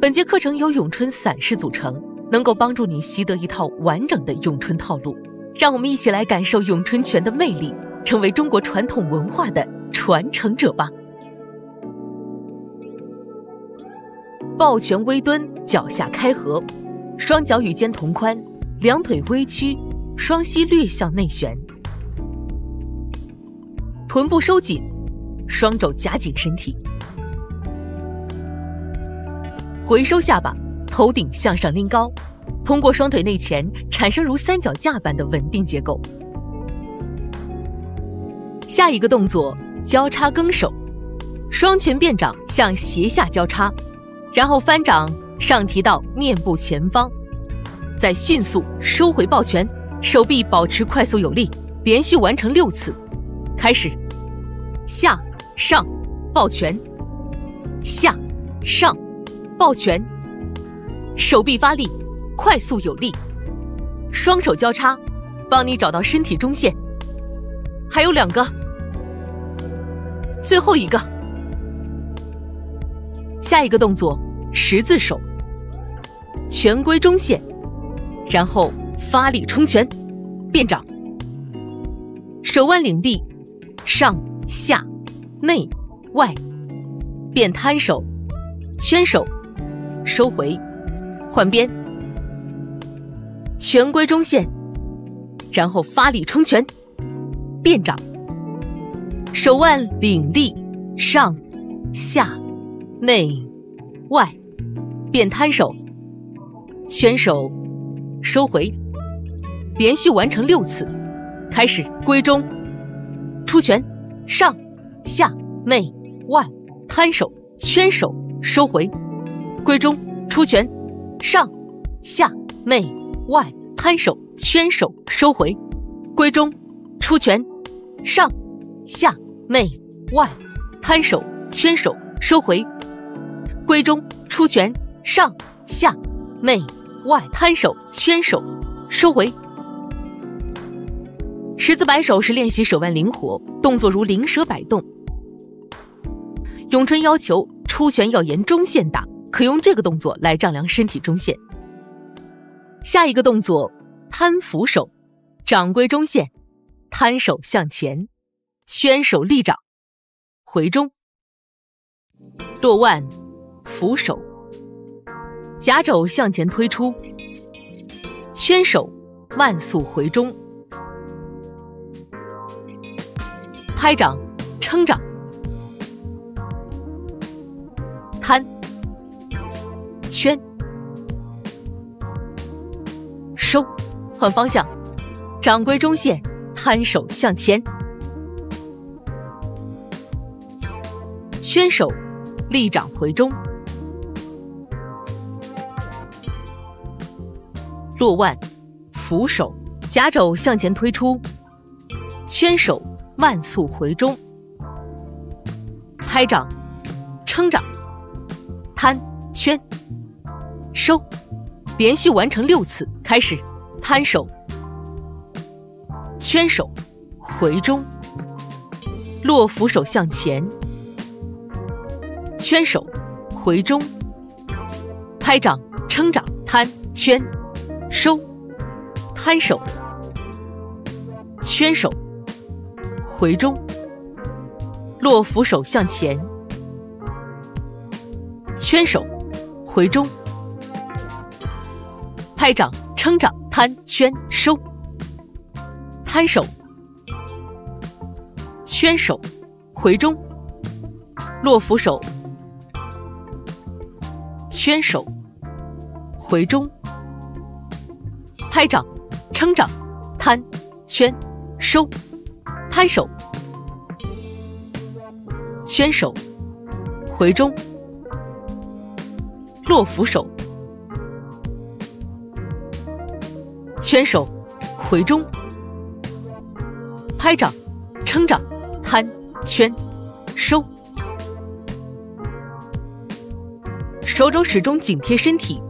本节课程由咏春散式组成，能够帮助你习得一套完整的咏春套路。让我们一起来感受咏春拳的魅力，成为中国传统文化的传承者吧。抱拳微蹲，脚下开合，双脚与肩同宽，两腿微屈，双膝略向内旋，臀部收紧，双肘夹紧身体，回收下巴，头顶向上拎高，通过双腿内前产生如三脚架般的稳定结构。下一个动作，交叉更手，双拳变掌向斜下交叉，然后翻掌上提到面部前方，再迅速收回抱拳，手臂保持快速有力，连续完成6次。开始，下上抱拳，下上抱拳，手臂发力，快速有力，双手交叉，帮你找到身体中线。还有2个，最后一个。下一个动作，十字手，拳归中线，然后发力冲拳，变掌，手腕领地，上下内外，变摊手，圈手，收回，换边，拳归中线，然后发力冲拳，变掌，手腕领地，上下内外，变摊手，圈手，收回，连续完成6次。开始，归中，出拳，上下内外，摊手，圈手，收回，归中，出拳，上下内外，摊手，圈手，收回，归中，出拳，上下内外，摊手，圈手，收回，归中，出拳，上下内外，摊手，圈手，收回。十字摆手是练习手腕灵活，动作如灵蛇摆动。咏春要求出拳要沿中线打，可用这个动作来丈量身体中线。下一个动作，摊扶手，掌归中线，摊手向前，圈手立掌，回中，落腕扶手，夹肘向前推出，圈手慢速回中，拍掌撑掌，摊圈收，换方向，掌归中线，摊手向前，圈手立掌回中，落腕扶手，夹肘向前推出，圈手慢速回中，拍掌撑掌，摊圈收，连续完成6次。开始，摊手，圈手，回中，落扶手向前，圈手，回中，拍掌撑掌，摊圈收，摊手，圈手，回中，落扶手向前，圈手，回中，拍掌撑掌，摊圈收，摊手，圈手，回中，落扶手，圈手，回中，拍掌撑掌，摊圈收，摊手，圈手，回中，落扶手，圈手，回中，拍掌撑掌，摊圈收，手肘始终紧贴身体，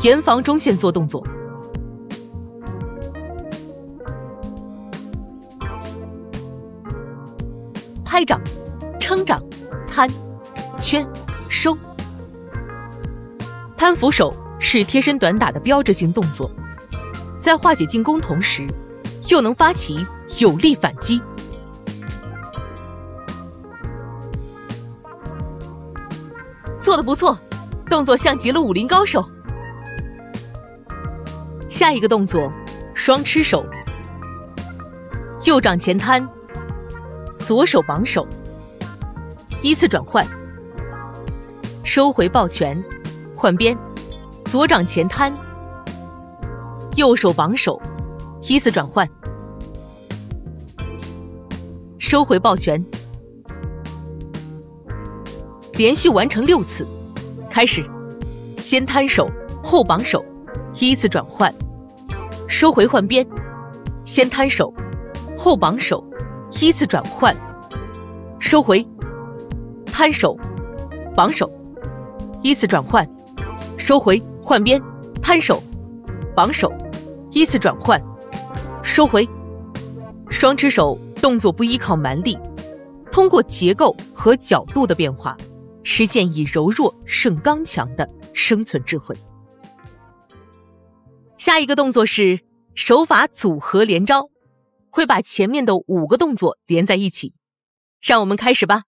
严防中线做动作。拍掌撑掌，摊圈收，摊扶手是贴身短打的标志性动作，在化解进攻同时，又能发起有力反击。做得不错，动作像极了武林高手。下一个动作，双吃手，右掌前摊，左手绑手，依次转换，收回抱拳，换边，左掌前摊，右手绑手，依次转换，收回抱拳，连续完成6次。开始，先摊手，后绑手，依次转换，收回换边，先摊手，后绑手，依次转换，收回，摊手，绑手，依次转换，收回换边，摊手，绑手，依次转换，收回。双吃手动作不依靠蛮力，通过结构和角度的变化，实现以柔弱胜刚强的生存智慧。下一个动作是手法组合连招，会把前面的5个动作连在一起。让我们开始吧。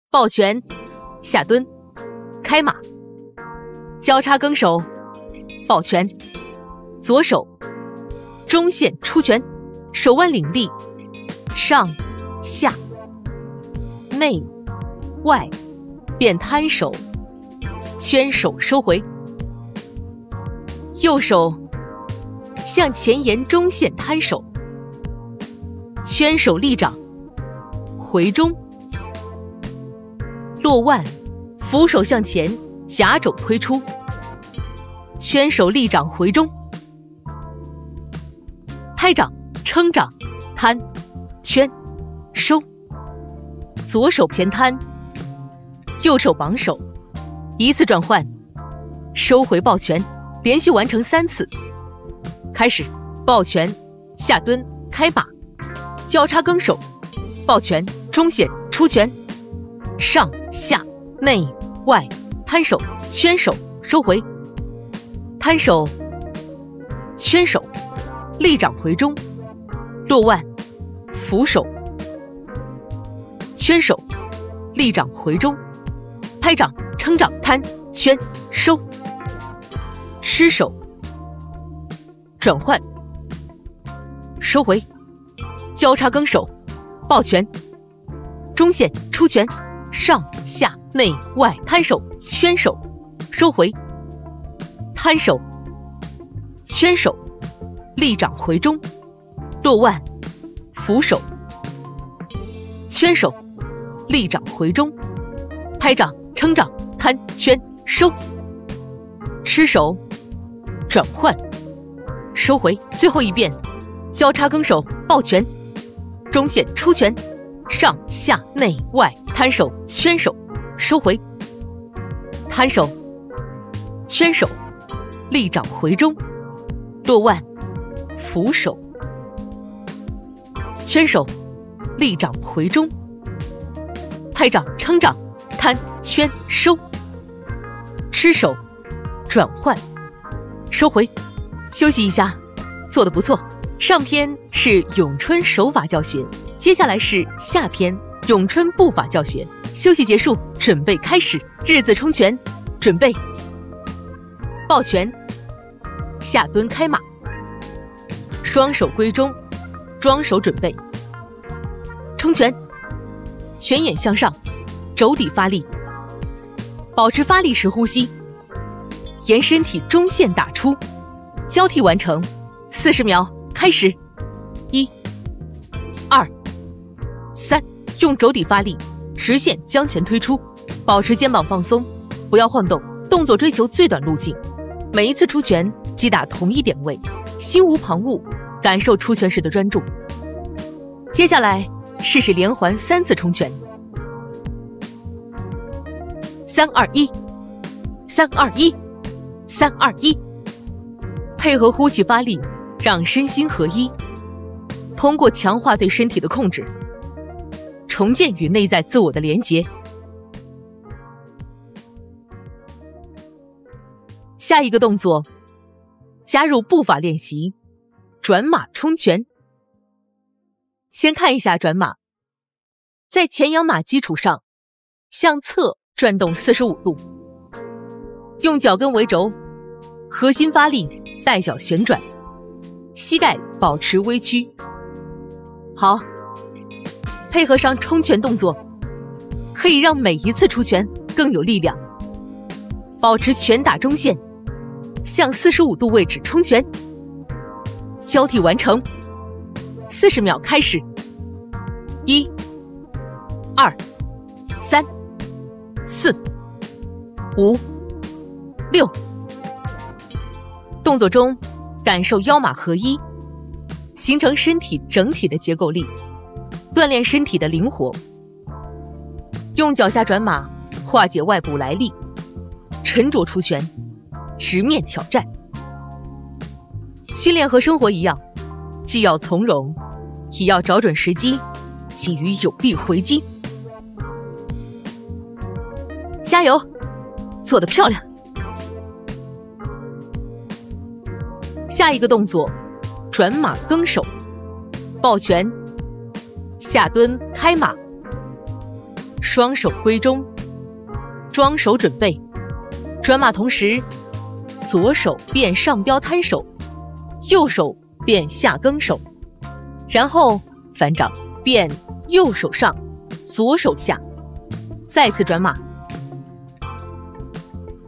抱拳，下蹲，开马，交叉更手，抱拳，左手中线出拳，手腕领力，上下内外变摊手，圈手收回，右手向前沿中线摊手，圈手立掌，回中，落腕，扶手向前，夹肘推出，圈手立掌回中，拍掌，撑掌，摊，圈，收，左手前摊，右手绑手，依次转换，收回抱拳，连续完成3次。开始，抱拳，下蹲，开马，交叉更手，抱拳，中线出拳，上下内外摊手，圈手收回，摊手，圈手，立掌回中，落腕，扶手，圈手，立掌回中，拍掌，撑掌，摊，圈，收，吃手，转换，收回，交叉更手，抱拳，中线出拳，上下内外摊手，圈手，收回，摊手，圈手，立掌回中，落腕，扶手，圈手，立掌回中，拍掌，撑掌，摊，圈，收，吃手，转换，收回。最后一遍，交叉更手，抱拳，中线出拳，上下内外摊手，圈手，收回，摊手，圈手，立掌回中，落腕，扶手，圈手，立掌回中，拍掌，撑掌，摊，圈，收，吃手，转换，收回。休息一下，做得不错。上篇是咏春手法教学，接下来是下篇咏春步法教学。休息结束，准备开始。日字冲拳，准备，抱拳，下蹲开马，双手归中，装手准备，冲拳，拳眼向上，肘底发力，保持发力时呼吸，沿身体中线打出，交替完成，40秒，开始，1、2、3，用肘底发力，直线将拳推出，保持肩膀放松，不要晃动，动作追求最短路径，每一次出拳击打同一点位，心无旁骛，感受出拳时的专注。接下来试试连环3次冲拳，3、2、1， 3、2、1， 3、2、1，配合呼气发力，让身心合一，通过强化对身体的控制，重建与内在自我的连结。下一个动作，加入步法练习，转马冲拳。先看一下转马，在前仰马基础上，向侧转动45度，用脚跟为轴，核心发力，带脚旋转，膝盖保持微曲。好，配合上冲拳动作，可以让每一次出拳更有力量。保持拳打中线，向45度位置冲拳。交替完成，40秒开始。1、2、3、4、5、6。动作中感受腰马合一，形成身体整体的结构力，锻炼身体的灵活。用脚下转马化解外部来力，沉着出拳，直面挑战。训练和生活一样，既要从容，也要找准时机，给予有力回击。加油，做得漂亮！下一个动作，转马更手，抱拳，下蹲开马，双手归中，装手准备。转马同时，左手变上标摊手，右手变下更手，然后反掌变右手上，左手下，再次转马，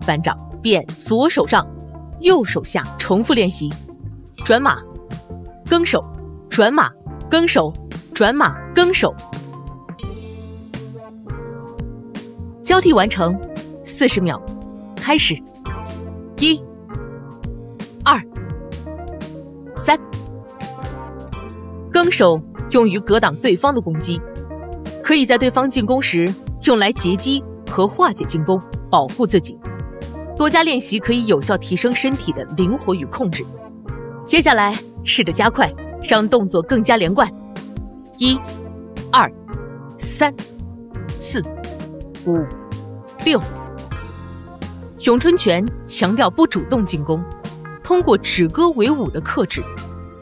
反掌变左手上，右手下，重复练习。转马更手，转马更手，转马更手。交替完成，40秒开始。1、2、3。更手用于格挡对方的攻击，可以在对方进攻时用来截击和化解进攻，保护自己。多加练习可以有效提升身体的灵活与控制。接下来试着加快，让动作更加连贯。1、2、3、4、5、6。咏春拳强调不主动进攻，通过止戈为武的克制，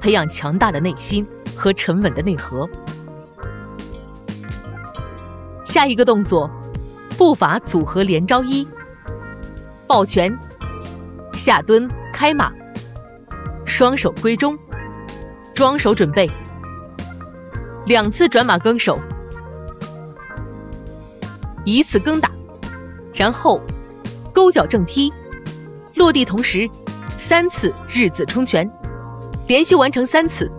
培养强大的内心和沉稳的内核。下一个动作，步法组合连招1，抱拳，下蹲开马，双手归中，装手准备。2次转马更手，1次更打，然后勾脚正踢，落地同时3次日字冲拳，连续完成3次。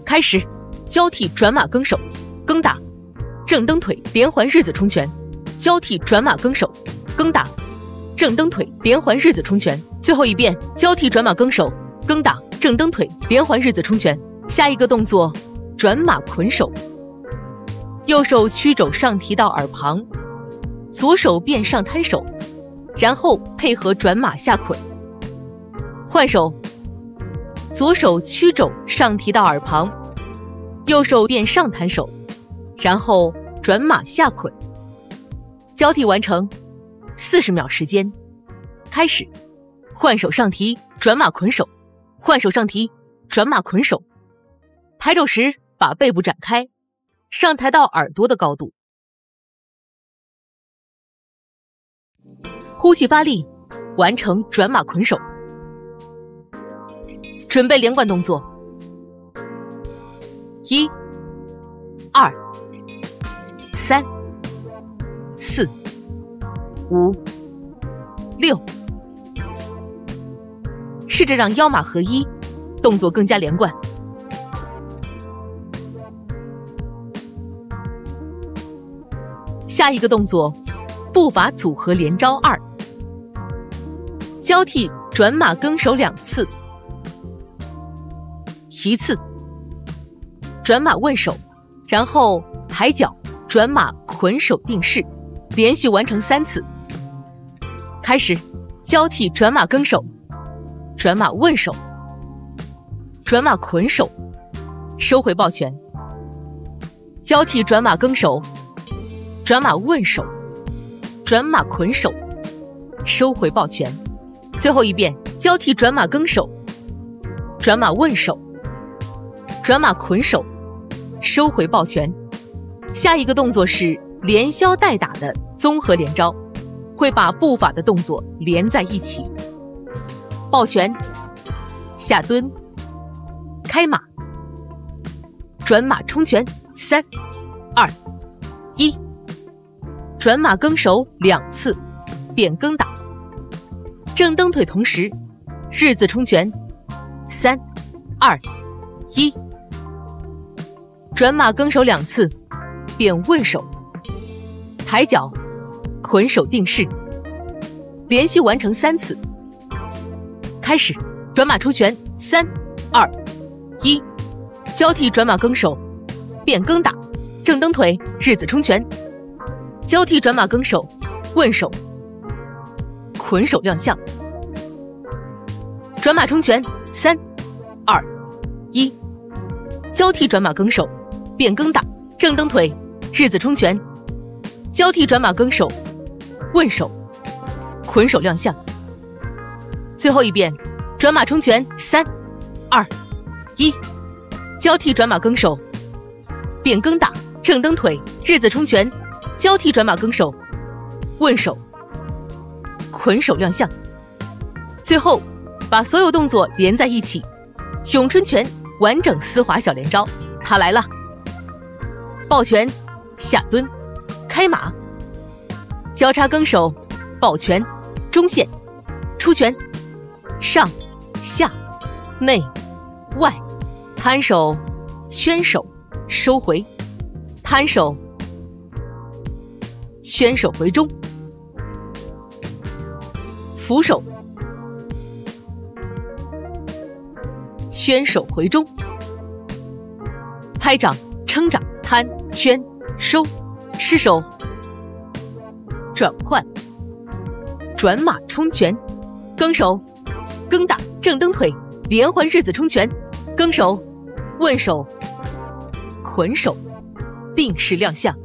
开始，交替转马更手，更打，正蹬腿连环日字冲拳，交替转马更手，更打，正蹬腿连环日字冲拳。最后一遍，交替转马更手，更打，正蹬腿连环日字冲拳。下一个动作，转马捆手，右手曲肘上提到耳旁，左手变上摊手，然后配合转马下捆。换手，左手曲肘上提到耳旁，右手变上摊手，然后转马下捆。交替完成，40秒时间。开始，换手上提，转马捆手，换手上提，转马捆手。抬肘时把背部展开，上抬到耳朵的高度。呼气发力，完成转马捆手。准备连贯动作，1、2、3、4、5、6。试着让腰马合一，动作更加连贯。下一个动作，步法组合连招2，交替转马更手2次，1次转马问手，然后抬脚转马捆手定式，连续完成3次。开始，交替转马更手，转马问手，转马捆手，收回抱拳，交替转马更手，转马问手，转马捆手，收回抱拳。最后一遍，交替转马更手，转马问手，转马捆手，收回抱拳。下一个动作是连削带打的综合连招，会把步法的动作连在一起。抱拳，下蹲，开马，转马冲拳，3、2、1，转马更手2次，变更打，正蹬腿同时，日字冲拳，3、2、1，转马更手2次，变问手，抬脚，捆手定式，连续完成3次。开始，转马出拳，3、2、1，交替转马更手，变更打，正蹬腿，日字冲拳，交替转马更手，问手，捆手亮相，转马冲拳，3、2、1，交替转马更手，变更打，正蹬腿，日字冲拳，交替转马更手，问手，捆手亮相。最后一遍，转马冲拳，3、2、1，交替转马更手，变更打，正蹬腿，日字冲拳，交替转马更手，问手，捆手亮相。最后把所有动作连在一起，咏春拳完整丝滑小连招，它来了。抱拳，下蹲，开马，交叉更手，抱拳，中线，出拳，上下内外，摊手，圈手，收回，摊手，圈手回中，扶手，圈手回中，拍掌，撑掌，摊，圈，收，吃手，转换，转马冲拳，更手，更打，正蹬腿，连环日字冲拳，更手，问手，捆手，定式亮相。